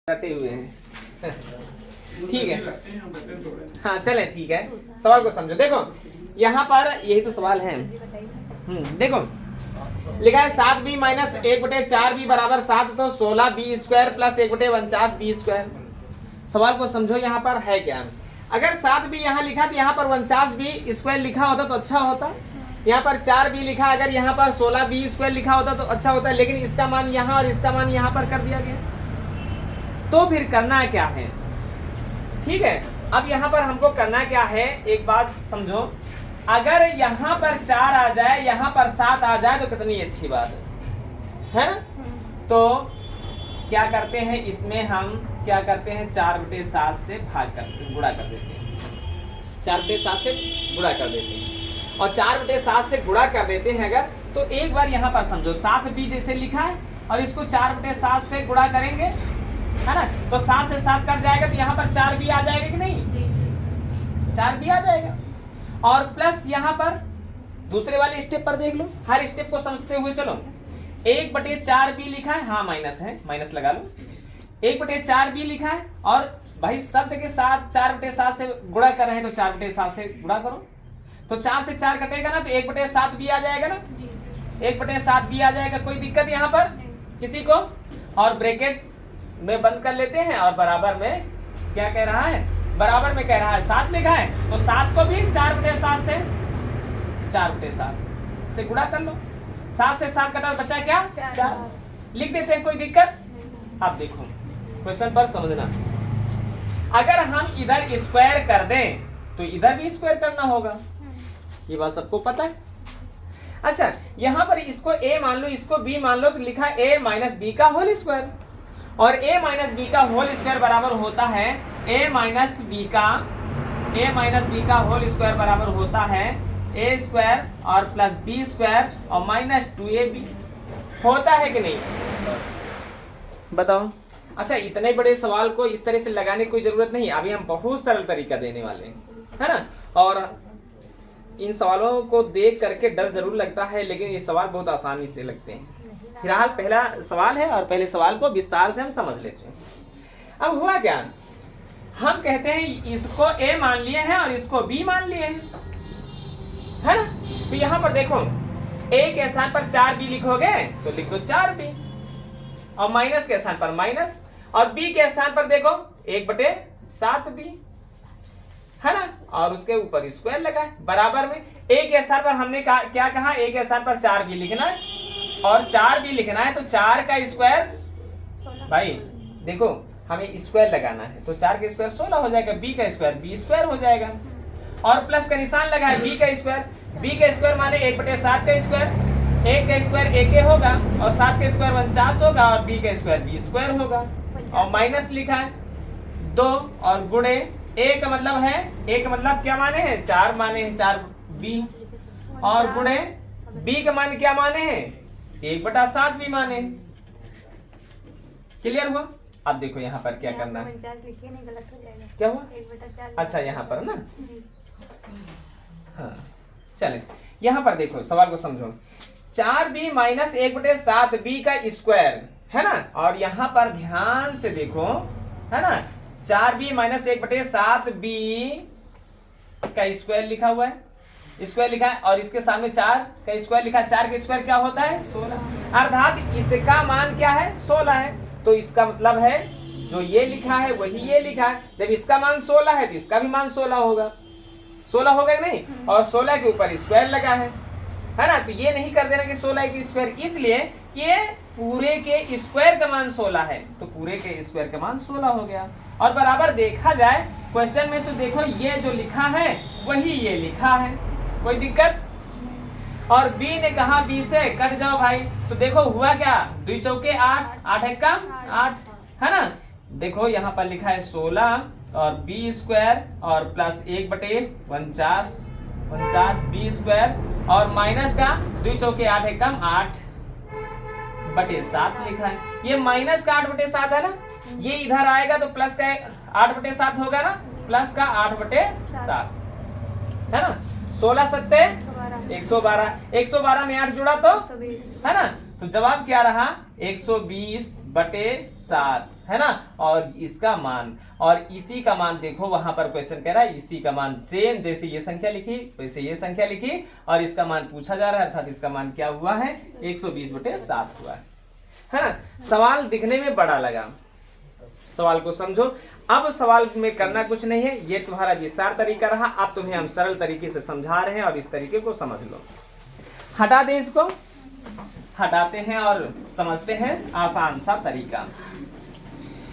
करते हुए हैं। ठीक है, हाँ चले ठीक है। सवाल को समझो, देखो यहाँ पर यही तो सवाल है। देखो लिखा है 7b माइनस 1/4b बराबर 7, तो 16b square plus 1/49b square. सवाल को समझो, यहाँ पर है क्या। अगर 7b यहाँ लिखा तो यहाँ पर 49b स्क्वायर लिखा होता तो अच्छा होता। यहाँ पर 4b लिखा, अगर यहाँ पर 16b स्क्वायर लिखा होता तो अच्छा होता, लेकिन इसका मान यहाँ और इसका मान यहाँ पर कर दिया गया। तो फिर करना क्या है, ठीक है। अब यहाँ पर हमको करना क्या है, एक बात समझो। अगर यहाँ पर 4 आ जाए, यहाँ पर 7 आ जाए तो कितनी अच्छी बात है ना। तो क्या करते हैं, इसमें हम क्या करते हैं, 4/7 से भाग कर गुणा कर देते हैं। 4/7 से गुणा कर देते हैं, और 4/7 से गुणा कर देते हैं अगर, तो एक बार यहाँ पर समझो 7b जैसे लिखा है और इसको 4/7 से गुणा करेंगे, है ना। तो 7 से 7 कट जाएगा, तो यहाँ पर 4b आ जाएगा कि नहीं, 4b आ जाएगा। और प्लस यहाँ पर दूसरे वाले स्टेप पर देख लो, हर स्टेप को समझते हुए चलो। 1/4b लिखा है, हाँ माइनस है, माइनस लगा लो। 1/4b लिखा है, और भाई सब जगह 4/7 से गुणा कर रहे हैं, तो 4/7 से गुणा करो। तो 4 से 4 कटेगा ना, तो 1/7b आ जाएगा ना, 1/7b आ जाएगा। कोई दिक्कत यहाँ पर किसी को। और ब्रैकेट में बंद कर लेते हैं, और बराबर में क्या कह रहा है, बराबर में कह रहा है 7 लिखा है, तो 7 को भी 4/7 से गुणा कर लो। 7 से 7 कटा, बचा क्या, 4 लिख देते हैं, कोई दिक्कत। अब देखो क्वेश्चन पर समझना, अगर हम इधर स्क्वायर कर दें तो इधर भी स्क्वायर करना होगा, ये बात सबको पता है। अच्छा, यहाँ पर इसको a मान लो, इसको b मान लो, तो लिखा a माइनस बी का होल स्क्वायर, और a माइनस बी का होल स्क्वायर बराबर होता है a माइनस बी का होल स्क्वायर बराबर होता है a स्क्वायर और प्लस b स्क्वायर और माइनस 2ab होता है कि नहीं, बताओ। अच्छा, इतने बड़े सवाल को इस तरह से लगाने की कोई जरूरत नहीं, अभी हम बहुत सरल तरीका देने वाले हैं, है ना। और इन सवालों को देख करके डर जरूर लगता है, लेकिन ये सवाल बहुत आसानी से लगते हैं। फिलहाल पहला सवाल है, और पहले सवाल को विस्तार से हम समझ लेते हैं। अब हुआ क्या, हम कहते हैं इसको a मान लिए हैं और इसको b मान लिए हैं, है ना। तो यहाँ पर देखो a के स्थान पर 4b लिखोगे तो लिखो 4b, और माइनस के स्थान पर माइनस, और b के स्थान पर देखो 1/7b, है ना, और उसके ऊपर स्क्वायर लगा है बराबर में। a के स्थान पर हमने क्या कहा, a के स्थान पर 4b लिखना है, और 4b लिखना है, तो 4 का स्क्वायर, भाई देखो हमें स्क्वायर लगाना है, तो 4 का स्क्वायर 16 हो जाएगा, b का स्क्वायर b स्क्वायर हो जाएगा, और प्लस का निशान लगा है b का स्क्वायर माने 1/7 का स्क्वायर, 1 का स्क्वायर 1 होगा, और 7 का स्क्वायर 49 होगा, और b का स्क्वायर b स्क्वायर होगा, और माइनस लिखा है 2, और गुणे a का मतलब है, a का मतलब क्या माने हैं, 4 माने हैं, 4b, और गुणे b का मान क्या माने हैं, 1/7 भी माने। क्लियर हुआ। अब देखो यहाँ पर क्या करना है, क्या हुआ, अच्छा यहाँ पर ना, हाँ चले यहाँ पर देखो, सवाल को समझो। 4b माइनस 1/7b का स्क्वायर, है ना, और यहाँ पर ध्यान से देखो, है ना, 4b माइनस 1/7b का स्क्वायर लिखा हुआ है, स्क्वायर लिखा है, और इसके सामने 4 का स्क्वायर लिखा है। 4 का स्क्वायर क्या होता है, 16, अर्थात इसका मान क्या है, 16 है। तो इसका मतलब है जो ये लिखा है वही ये लिखा है, जब इसका मान 16 है तो इसका भी मान 16 होगा, 16 होगा नहीं, और 16 के ऊपर स्क्वायर लगा है ना। तो ये नहीं कर देना कि 16 के स्क्वायर, इसलिए कि ये पूरे के स्क्वायर का मान 16 है, तो पूरे के स्क्वायर का मान 16 हो गया। और बराबर देखा जाए क्वेश्चन में, तो देखो ये जो लिखा है वही ये लिखा है, कोई दिक्कत। और b ने कहा b से कट जाओ भाई, तो देखो हुआ क्या, 2 चौके 8, 8 एकम 8, है ना। देखो यहाँ पर लिखा है 16 और b स्क्वायर और प्लस 1/49 b स्क्वायर, और माइनस का 2 चौके 8 एकम 8/7 लिखा है। ये माइनस का 8/7 है ना, ये इधर आएगा तो प्लस का 8/7 होगा ना, प्लस का 8/7, है ना। 16 सत्ते 112, 112 में 8 जुड़ा तो, है ना, तो जवाब क्या रहा, 120 बटे 7 है ना, और इसका मान, और इसी का मान देखो वहां पर क्वेश्चन कह रहा है इसी का मान सेम जैसे ये संख्या लिखी वैसे ये संख्या लिखी और इसका मान पूछा जा रहा है, अर्थात इसका मान क्या हुआ है 120 बटे 7 हुआ है ना। सवाल दिखने में बड़ा लगा, सवाल को समझो। अब सवाल में करना कुछ नहीं है, ये तुम्हारा विस्तार तरीका रहा, अब तुम्हें हम सरल तरीके से समझा रहे हैं और इस तरीके को समझ लो। हटा दे, इसको हटाते हैं और समझते हैं आसान सा तरीका।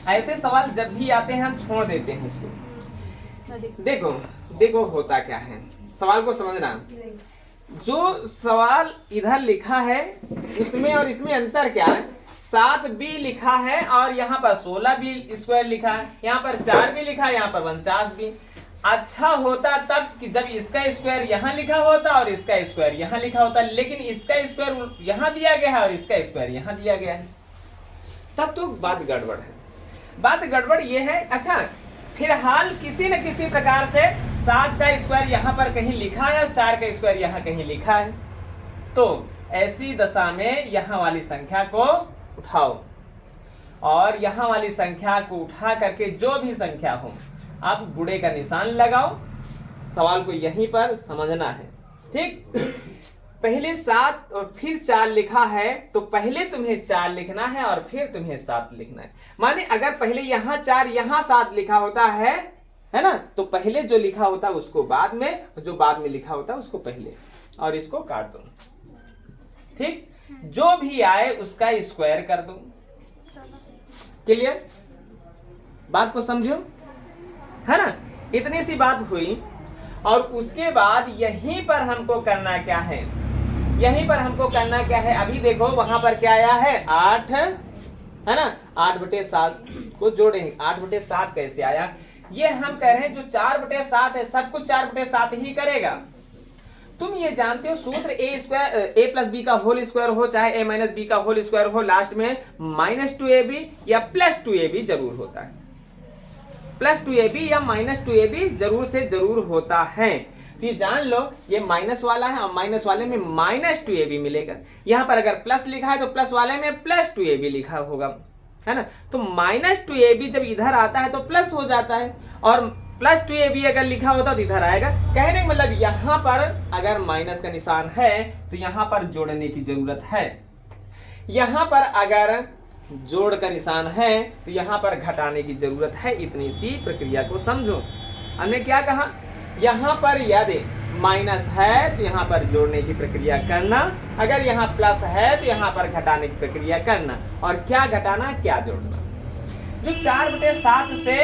ऐसे सवाल जब भी आते हैं हम छोड़ देते हैं इसको। देखो देखो होता क्या है, सवाल को समझना। जो सवाल इधर लिखा है उसमें और इसमें अंतर क्या है, 7b लिखा है और यहाँ पर 16b स्क्वायर लिखा है, यहाँ पर 4b लिखा है, यहाँ पर 49b। अच्छा होता तब कि जब इसका स्क्वायर यहाँ लिखा होता और इसका स्क्वायर यहाँ लिखा होता, लेकिन इसका स्क्वायर यहाँ दिया गया है और इसका स्क्वायर यहाँ दिया गया है, तब तो बात गड़बड़ है। बात गड़बड़ ये है, अच्छा फिलहाल किसी न किसी प्रकार से 7 का स्क्वायर यहाँ पर कहीं लिखा है और 4 का स्क्वायर यहाँ कहीं लिखा है, तो ऐसी दशा में यहाँ वाली संख्या को उठाओ और यहाँ वाली संख्या को उठा करके जो भी संख्या हो आप गुणे का निशान लगाओ। सवाल को यहीं पर समझना है, ठीक। पहले 7 और फिर 4 लिखा है तो पहले तुम्हें 4 लिखना है और फिर तुम्हें 7 लिखना है। माने अगर पहले यहाँ 4 यहाँ 7 लिखा होता है ना, तो पहले जो लिखा होता उसको बाद में, जो बाद में लिखा होता उसको पहले, और इसको काट दो, ठीक। जो भी आए उसका स्क्वायर कर दो। क्लियर, बात को समझो, है ना। इतनी सी बात हुई और उसके बाद यहीं पर हमको करना क्या है, यहीं पर हमको करना क्या है, अभी देखो वहां पर क्या आया है 8 है ना, 8 बटे 7 को जोड़ेंगे। 8 बटे 7 कैसे आया, ये हम कह रहे हैं जो 4 बटे 7 है सब कुछ 4 बटे 7 ही करेगा। तुम ये जानते हो सूत्र a प्लस बी का होल स्क्वायर हो चाहे a माइनस बी का होल स्क्वायर हो, लास्ट में -2ab या +2ab जरूर होता है। +2ab या -2ab जरूर से जरूर होता है। तो ये जान लो, ये माइनस वाला है और माइनस वाले में -2ab मिलेगा। यहाँ पर अगर प्लस लिखा है तो प्लस वाले में +2ab लिखा होगा, है ना। तो -2ab जब इधर आता है तो प्लस हो जाता है और +2ab अगर लिखा होता तो इधर आएगा। कहने का मतलब यहाँ पर अगर माइनस का निशान है तो यहाँ पर जोड़ने की जरूरत है, यहाँ पर अगर जोड़ का निशान है तो यहाँ पर घटाने की जरूरत है। इतनी सी प्रक्रिया को समझो। हमने क्या कहा, यहाँ पर यदि माइनस है तो यहाँ पर जोड़ने की प्रक्रिया करना, अगर यहाँ प्लस है तो यहाँ पर घटाने की प्रक्रिया करना, और क्या घटाना क्या जोड़ना। जो 4 बटे 7 से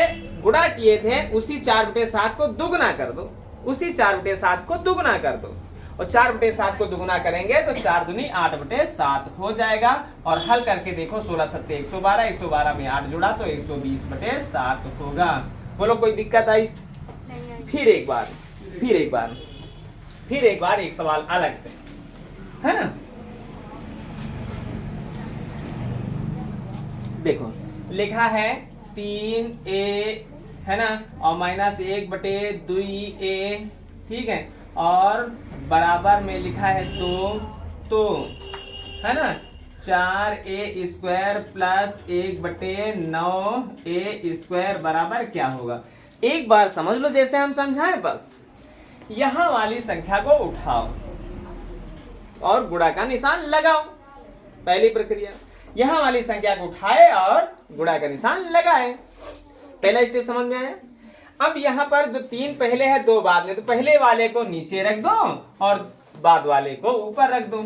गुणा किए थे उसी 4 बटे 7 को दुगना कर दो, उसी 4 बटे 7 को दुगना कर दो, और 4 बटे 7 को दुगना करेंगे तो 4 दूनी 8 बटे 7 हो जाएगा। और हल करके देखो 16 सत्ते 112, 112 में 8 जुड़ा तो 120 बटे 7 होगा। बोलो कोई दिक्कत आई? फिर एक बार एक सवाल अलग से, है ना। देखो लिखा है 3a है ना, और -1 बटे 2a, ठीक है, और बराबर में लिखा है तो है ना 4a स्क्वायर प्लस 1 बटे 9a स्क्वायर बराबर क्या होगा। एक बार समझ लो जैसे हम समझाएं, बस यहां वाली संख्या को उठाओ और गुणा का निशान लगाओ। पहली प्रक्रिया, यहां वाली संख्या को उठाए और गुणा का निशान लगाए। पहला स्टेप समझ में आया। अब यहाँ पर जो 3 पहले है 2 बाद में, तो पहले वाले को नीचे रख दो और बाद वाले को ऊपर रख दो।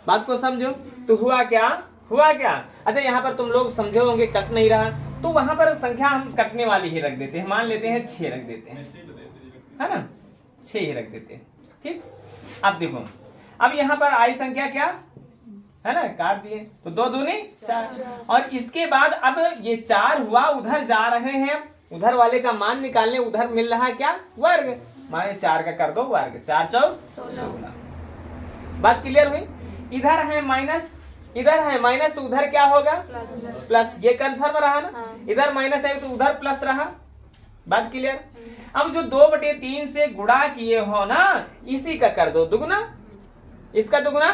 बात को समझो। तो हुआ क्या, अच्छा यहाँ पर तुम लोग समझे होंगे कट नहीं रहा, तो वहां पर संख्या हम कटने वाली ही रख देते हैं। मान लेते हैं 6 रख देते हैं, है ना, 6 ही रख देते हैं, ठीक। अब देखो, अब यहाँ पर आई संख्या क्या है ना, काट दिए तो 2 दूनी 4, और इसके बाद अब ये 4 हुआ, उधर जा रहे हैं, उधर वाले का मान निकालने, उधर मिल रहा है क्या, वर्ग, माने 4 का कर दो वर्ग, 4 चौक 16। बात क्लियर हुई। इधर है माइनस, इधर है माइनस, तो उधर क्या होगा प्लस, ये कन्फर्म रहा ना। इधर माइनस है तो उधर प्लस रहा। बात क्लियर। अब जो 2/3 से गुणा किए हो ना, इसी का कर दो दुगना, इसका दुगना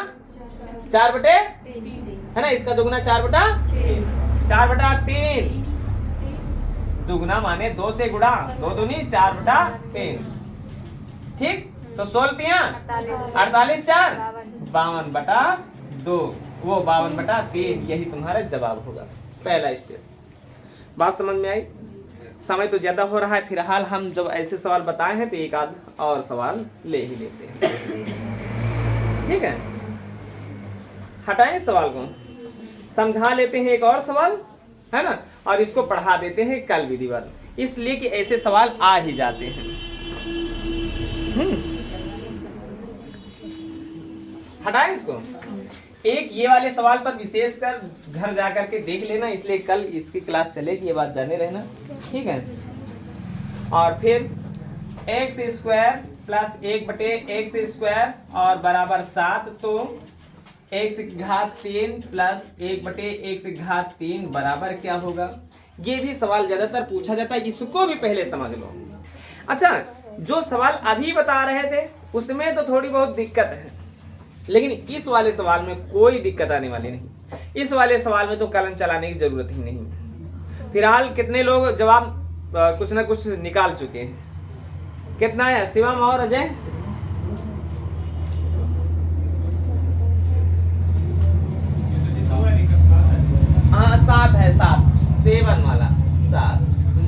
4/3, है ना, इसका दुगुना 4/3, 4/3 दुगुना माने 2 से गुणा, 2 दूनी 4/3, ठीक। तो 16 48 4 52/2, वो 52/3, यही तुम्हारा जवाब होगा, पहला स्टेप। बात समझ में आई? समय तो ज्यादा हो रहा है, फिलहाल हम जब ऐसे सवाल बताए हैं तो एक आध और सवाल ले ही लेते हैं, ठीक है। हटाएं सवाल को, समझा लेते हैं एक और सवाल, है ना, और इसको पढ़ा देते हैं कल विधिवत, इसलिए कि ऐसे सवाल आ ही जाते हैं। हटाएं इसको। एक ये वाले सवाल पर विशेषकर घर जाकर के देख लेना, इसलिए कल इसकी क्लास चलेगी, ये बात जाने रहना, ठीक है। और फिर x² प्लस 1/x² और बराबर 7, तो x³ प्लस 1/x³ बराबर क्या होगा? ये भी सवाल ज्यादातर पूछा जाता है, इसको भी पहले समझ लो। अच्छा, जो सवाल अभी बता रहे थे उसमें तो थोड़ी बहुत दिक्कत है, लेकिन इस वाले सवाल में कोई दिक्कत आने वाली नहीं। इस वाले सवाल में तो कलम चलाने की जरूरत ही नहीं। फिलहाल कितने लोग जवाब कुछ ना कुछ निकाल चुके हैं? कितना है शिवम और अजय? हाँ 7 है, 7 वाला 7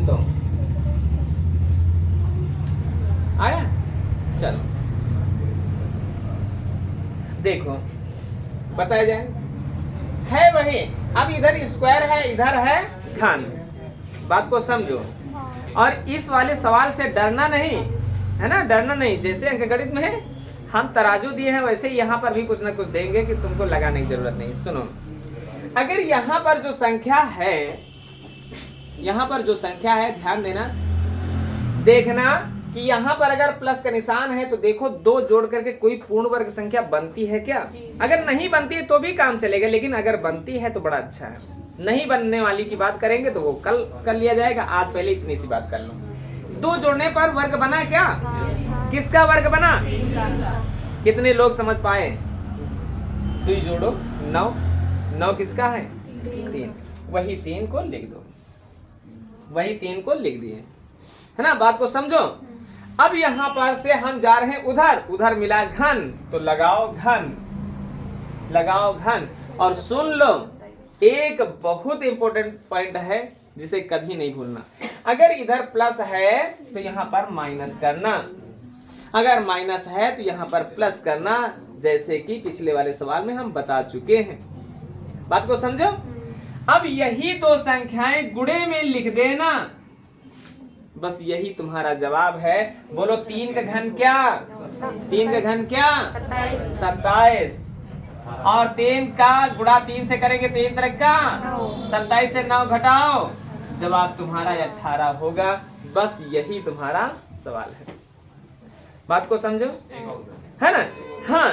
दो आया। चलो देखो बताया जाए, है वही, अब इधर स्क्वायर है, इधर है घन, बात को समझो। और इस वाले सवाल से डरना नहीं है ना, डरना नहीं। जैसे अंकगणित में है हम तराजू दिए हैं, वैसे यहाँ पर भी कुछ ना कुछ देंगे कि तुमको लगाने की जरूरत नहीं। सुनो, अगर यहाँ पर जो संख्या है, यहाँ पर जो संख्या है, ध्यान देना, देखना कि यहाँ पर अगर प्लस का निशान है तो देखो 2 जोड़ करके कोई पूर्ण वर्ग संख्या बनती है क्या? अगर नहीं बनती है तो भी काम चलेगा, लेकिन अगर बनती है तो बड़ा अच्छा है। नहीं बनने वाली की बात करेंगे तो वो कल कर लिया जाएगा, आज पहले इतनी सी बात कर लो। 2 जोड़ने पर वर्ग बना क्या? किसका वर्ग बना? कितने लोग समझ पाए? 2 जोड़ो 9, 9 किसका है? 3, वही 3 को लिख दो, वही 3 को लिख दिए, है ना, बात को समझो। अब यहाँ पर से हम जा रहे हैं उधर, उधर मिला घन, तो लगाओ घन, लगाओ घन। और सुन लो, एक बहुत इंपॉर्टेंट पॉइंट है जिसे कभी नहीं भूलना, अगर इधर प्लस है तो यहाँ पर माइनस करना, अगर माइनस है तो यहाँ पर प्लस करना, जैसे कि पिछले वाले सवाल में हम बता चुके हैं। बात को समझो। अब यही 2 संख्याएं गुणे में लिख देना, बस यही तुम्हारा जवाब है। बोलो 3 का घन क्या? 3 का घन क्या? 27। और 3 का गुणा 3 से करेंगे 3 तरह का 27 से 9 घटाओ, जवाब तुम्हारा 18 होगा। बस यही तुम्हारा सवाल है। बात को समझो, है ना। हाँ,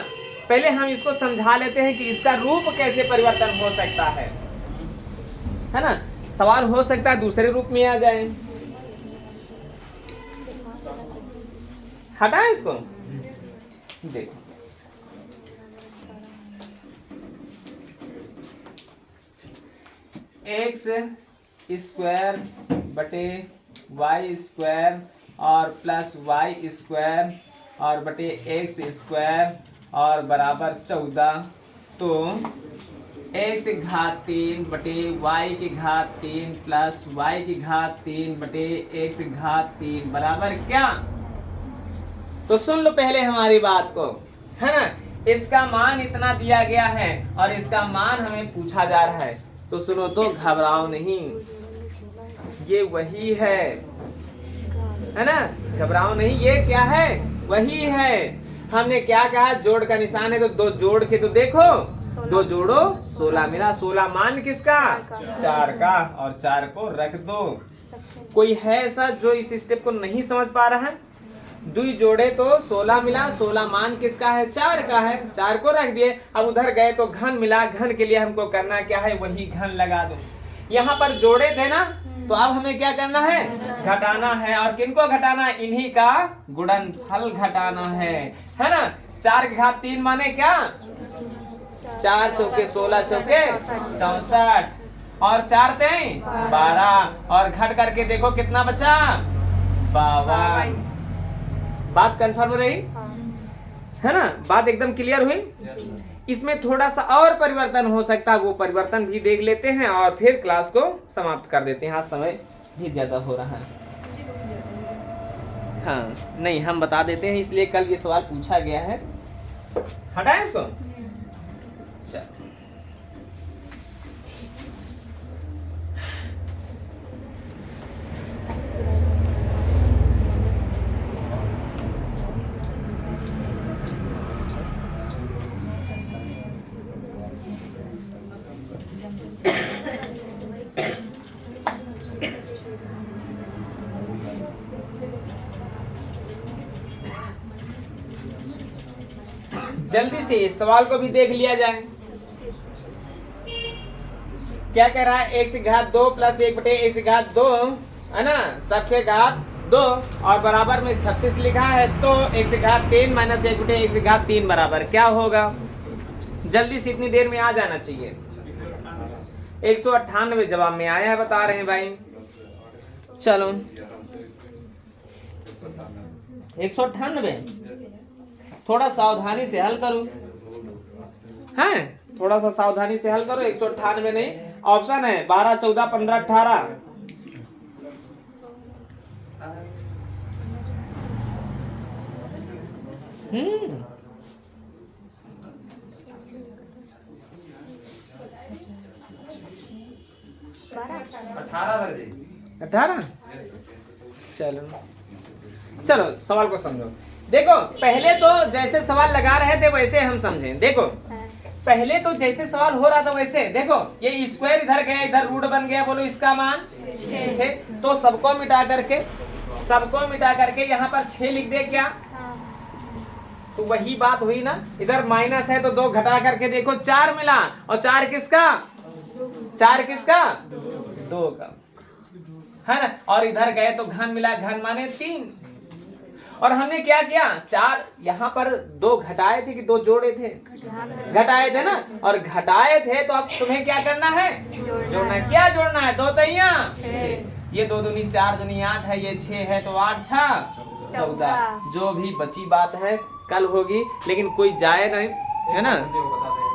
पहले हम इसको समझा लेते हैं कि इसका रूप कैसे परिवर्तन हो सकता है ना। सवाल हो सकता है दूसरे रूप में आ जाए। हटाएं इसको, देखो x² बटे y² और प्लस y² और बटे x² और बराबर 14, तो x³ बटे y³ प्लस y³ बटे x³ बराबर क्या? तो सुन लो पहले हमारी बात को, है ना। इसका मान इतना दिया गया है और इसका मान हमें पूछा जा रहा है, तो सुनो, तो घबराओ नहीं, ये वही है ना, घबराओ नहीं, ये क्या है? वही है। हमने क्या कहा? जोड़ का निशान है तो 2 जोड़ के तो देखो, 2 जोड़ो 16 मिला। 16 मान किसका? 4 का, और 4 को रख दो। कोई है ऐसा जो इस स्टेप को नहीं समझ पा रहा है? 2 जोड़े तो 16 मिला, 16 मान किसका है? 4 का है, 4 को रख दिए। अब उधर गए तो घन मिला, घन के लिए हमको करना क्या है? वही घन लगा दो। यहाँ पर जोड़े थे ना, तो अब हमें क्या करना है? घटाना है। और किनको घटाना है? इन्हीं का गुणनफल घटाना है ना। 4 की घात 3 माने क्या? 4 चौके 16 चौके 64 और 4 तेई 12 और घट करके देखो कितना बचा 52। बात कंफर्म रही है ना, बात एकदम क्लियर हुई। इसमें थोड़ा सा और परिवर्तन हो सकता है, वो परिवर्तन भी देख लेते हैं और फिर क्लास को समाप्त कर देते हैं। हाँ समय भी ज्यादा हो रहा है। हाँ नहीं हम बता देते हैं, इसलिए कल ये सवाल पूछा गया है। हटाएं इसको। चल जल्दी से इस सवाल को भी देख लिया जाए। क्या कह रहा है, x की घात 2 प्लस 1 बटे x की घात 2 है ना, सबके घात 2 और बराबर में 36 लिखा है, तो x की घात 3 माइनस 1 बटे x की घात 3 बराबर क्या होगा। जल्दी से इतनी देर में आ जाना चाहिए। 198 जवाब में आया है, बता रहे हैं भाई। चलो 198 थोड़ा सावधानी से हल करो, हैं थोड़ा सा सावधानी से हल करो। 198 नहीं, ऑप्शन है 12 14 15 18। अठारह। चलो सवाल को समझो। देखो पहले तो जैसे सवाल लगा रहे थे वैसे हम समझें। देखो पहले तो जैसे सवाल हो रहा था वैसे, देखो ये स्क्वायर इधर गया, इधर रूट बन गया, बोलो इसका मान 6। तो सबको मिटा करके यहाँ पर 6 लिख दे क्या। तो वही बात हुई ना, इधर माइनस है तो 2 घटा करके देखो 4 मिला, और 4 किसका 2 का है ना, और इधर गए तो घन मिला, घन माने 3। और हमने क्या किया, 4 यहाँ पर 2 घटाए थे कि 2 जोड़े थे, घटाए थे ना, और घटाए थे तो अब तुम्हें क्या करना है, जोड़ना है। क्या जोड़ना है, 2 तैया, ये 2 दूनी 4 दूनी 8 है, ये 6 है तो 8 6 14। जो भी बची बात है कल होगी, लेकिन कोई जाए नहीं है ना।